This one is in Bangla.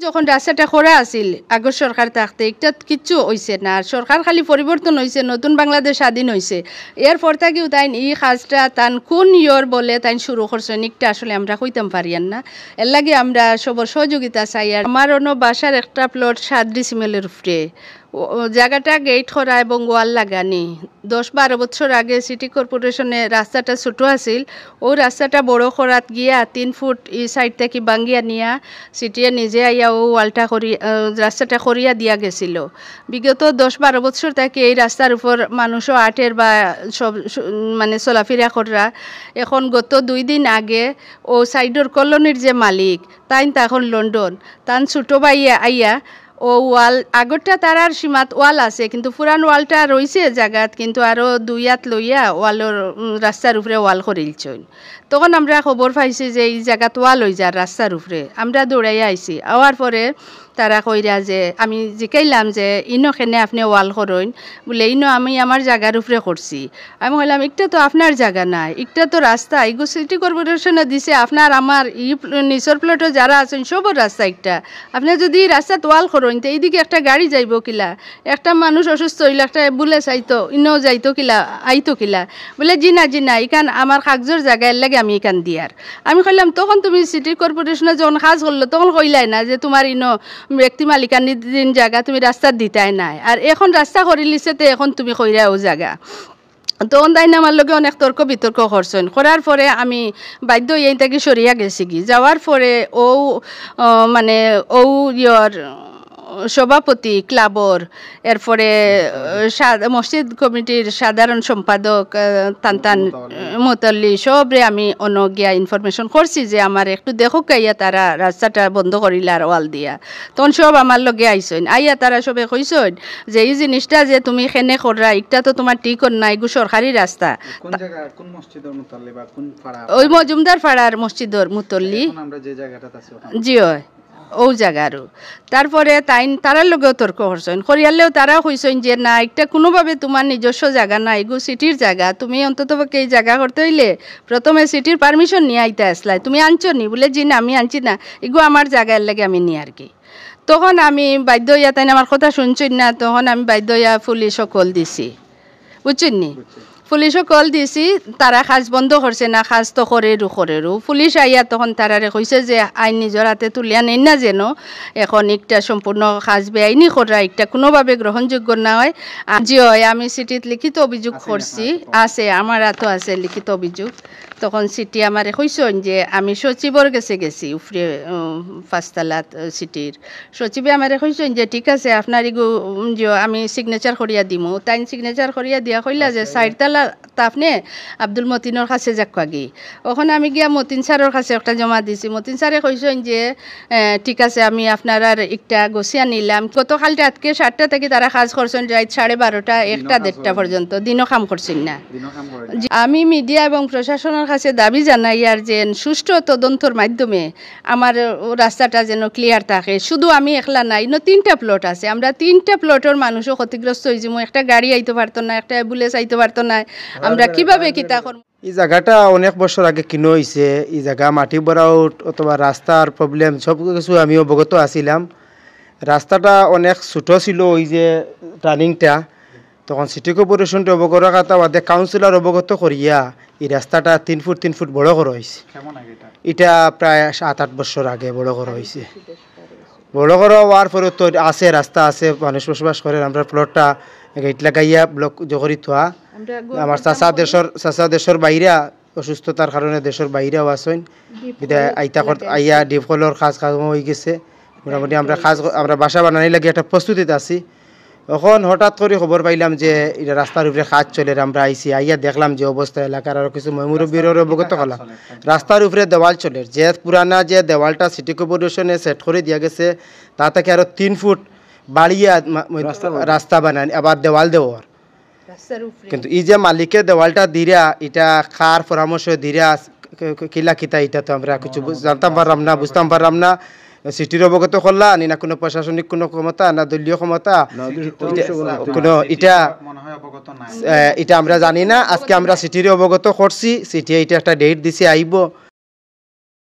যখন রাস্তাটা খোরা আছিল আগর সরকার থাকতে একটা কিচ্ছু হয়েছে না, আর সরকার খালি পরিবর্তন হয়েছে, নতুন বাংলাদেশ স্বাধীন হয়েছে। এরপর থেকেও তাই এই কাজটা তান কোন ইয়র বলে তাই শুরু করছেন একটা আসলে আমরা কইতাম পারিয়ান না। এর লাগে আমরা সবর সহযোগিতা চাই। আর আমার অন্য বাসার একটা প্লট 7 ডিসিমেলের উপরে, জায়গাটা গেট করা এবং ওয়াল লাগানি। 10-12 বছর আগে সিটি কর্পোরেশনে রাস্তাটা ছোটো আছিল, ও রাস্তাটা বড় করাত গিয়া 3 ফুট এই সাইড থেকে ভাঙ্গিয়া নিয়া সিটিয়ে নিজে আইয়া ও ওয়ালটা রাস্তাটা করিয়া দিয়া গেছিল। বিগত 10-12 বছর থেকে এই রাস্তার উপর মানুষও আটের বা সব মানে চলাফেরা করা। এখন গত 2 দিন আগে ও সাইডর কলোনির যে মালিক তাই তখন লন্ডন তান ছোটো ভাইয়া আইয়া ও ওয়াল আগরটা তারার সীমাত ওয়াল আছে, কিন্তু পুরান ওয়ালটা রয়েছে জায়গাত, কিন্তু আরও 2 হাত লইয়া ওয়ালের রাস্তার উপরে ওয়াল করিলছেন। তখন আমরা খবর পাইছি যে এই জায়গাত ওয়াল হয়ে যায় রাস্তার উপরে। আমরা দৌড়াইয়া আইছি, আওয়ার পরে তারা কইরা যে আমি জিকাইলাম যে ইনো খেনে আপনি ওয়াল করেন, বলে ইনো আমি আমার জায়গার উপরে করছি। আমি বললাম একটা তো আপনার জায়গা নাই, একটা তো রাস্তা এগো সিটি কর্পোরেশনে দিছে, আপনার আমার নিচর প্লটও যারা আছেন সবর রাস্তা একটা। আপনি যদি রাস্তাত ওয়াল করেন তো এইদিকে একটা গাড়ি যাইব কিলা, একটা মানুষ অসুস্থ হইলে একটা বুলে চাইতো ইনো যাইতো কিলা, আইতো কিলা। বলে জি না এখান আমার কাগজের জায়গায় লাগে আমি এখান দিয়ার। আমি কইলাম তখন তুমি সিটি কর্পোরেশনে যখন কাজ করলো তখন কইলাই না যে তোমার ইনো ব্যক্তি মালিকানাধীন জায়গা তুমি রাস্তা দিতাই নাই, আর এখন রাস্তা করে লিছে তো এখন তুমি কইরা ও জায়গা। তখন তাই আমার লগে অনেক তর্ক বিতর্ক করছেন। করার পরে আমি বাধ্য এই থেকে সরিয়া গেছি কি, যাওয়ার পরে ও মানে ও ইয়র সভাপতি ক্লাবর, এরপরে মসজিদ কমিটির সাধারণ সম্পাদক তান্তান মোতাল্লি সবরে আমি অনগিয়া ইনফরমেশন করছি যে আমার একটু দেখো কাইয়া তারা রাস্তাটা বন্ধ করিলা আর ওয়াল দিয়া। তখন সব আমার লগে আইসেন, আইয়া তারা সবে কইসেন যে এই জিনিসটা যে তুমি খেনে কররা এটা তো তোমার ঠিক না, এগু সরকারি রাস্তা। ওই মজুমদার পাড়ার মসজিদর মুতল্লি জি হয় ও জায়গারও। তারপরে তারার লগেও তর্ক করছেন, করিয়ালেও তারাও কইছেন যে না একটা কোনোভাবে তোমার নিজস্ব জায়গা না, এগু সিটির জায়গা, তুমি অন্তত এই জায়গা করতে হইলে প্রথমে সিটির পারমিশন নিয়ে আইতে আসলাই, তুমি আনছো নি? বলে জি না আমি আনছি না, এগু আমার জায়গার লাগে আমি নিয়ে আর কি। তখন আমি বাধ্য হইয়া তাই আমার কথা শুনছেন না, তখন আমি বাধ্য হইয়া পুলিশও কল দিছি, বুঝছেন নি? পুলিশও কল দিছি, তারা কাজ বন্ধ করছে না, কাজ তো করেরও। পুলিশ আইয়া তখন তারারে কইছে যে আইন নিজের হাতে তুলিয়া নেই না, যেন এখন একটা সম্পূর্ণ কাজ বেআইনি করা একটা কোনোভাবে গ্রহণযোগ্য না হয়। জি হয়, আমি সিটিত লিখিত অভিযোগ করছি, আছে আমার হাতও আছে লিখিত অভিযোগ। তখন সিটি আমারে কইছেন যে আমি সচিবর কাছে গেছি উপরে 5 তলাত সিটির সচিবে আমারে কইছেন যে ঠিক আছে আপনার ইগু আমি সিগনেচার করিয়া দিমু। তাই সিগনেচার করিয়া দিয়া কইলা যে 4 তলা তা আপনি আব্দুল মতিনের কাছে যাকি। ওখানে আমি গিয়া মতিন স্যারের কাছে একটা জমা দিছি। মতিন স্যারে কইছেন যে ঠিক আছে আমি আপনার আর একটা গছিয়া নিলাম। গতকালটা আজকে 7টা থেকে তারা কাজ করছেন রাত 12:30টা 1টা পর্যন্ত, দিনও কাম করছেন না। আমি মিডিয়া এবং প্রশাসনের কাছে দাবি জানাই আর যে সুষ্ঠু তদন্তর মাধ্যমে আমার রাস্তাটা যেন ক্লিয়ার থাকে। শুধু আমি একলা নাই, 3টা প্লট আছে, আমরা 3টা প্লটের মানুষও ক্ষতিগ্রস্ত হয়েছি। একটা গাড়ি আইতে পারতো না, একটা অ্যাম্বুলেন্স আইতে পারতো না, আমরা কিভাবে কিতা করব? এই জায়গাটা অনেক বছর আগে কিনো হয়েছে। এই জায়গা মাটি ভরাও অথবা রাস্তার প্রবলেম সব কিছু আমি অবগত আছিলাম। রাস্তাটা অনেক ছোটো ছিল, ওই যে টার্নিংটা, তখন সিটি কর্পোরেশনটা অবগত কথা বাদে কাউন্সিলর অবগত করিয়া এই রাস্তাটা 3 ফুট বড় করা হয়েছে। এটা প্রায় 7-8 বছর আগে বড় করা হয়েছে। বড় করা হওয়ার পরে তো আছে রাস্তা আছে, মানুষ বসবাস করেন। আমরা প্লটটা গেট লাগাইয়া ব্লক জগরি থোয়া, আমার চাচা দেশের বাইরে অসুস্থতার কারণে দেশের বাইরেও আসেন, বিদায় আইয়া ডিপকলের কাজ হয়ে গেছে মোটামুটি। আমরা বাসা বানানি লাগে একটা প্রস্তুতিতে আছি। এখন হঠাৎ করে খবর পাইলাম যে এটা রাস্তার উপরে কাজ চলে। আমরা আইসি, আইয়া দেখলাম যে অবস্থা, এলাকার আরও কিছু মুরব্বীর অবগত করলাম। রাস্তার উপরে দেওয়াল চলে, যে পুরানা যে দেওয়ালটা সিটি কর্পোরেশনে সেট করে দিয়া গেছে তা থেকে আরও 3 ফুট বাড়িয়ে রাস্তা বানান, আবার দেওয়াল দেওয়ার। কিন্তু এই যে মালিকের দেওয়ালটা দিরা, এটা কার পরামর্শ দিরা কিলা কিতা, এটা তো আমরা কিছু জানতাম পারলাম না, বুঝতাম পারলাম না। সিটির অবগত করলা না কোনো প্রশাসনিক কোনো ক্ষমতা না দলীয় ক্ষমতা কোনো, এটা আমরা জানি না। আজকে আমরা সিটির অবগত করছি, সিটি এটা একটা ডেট দিছে আইব।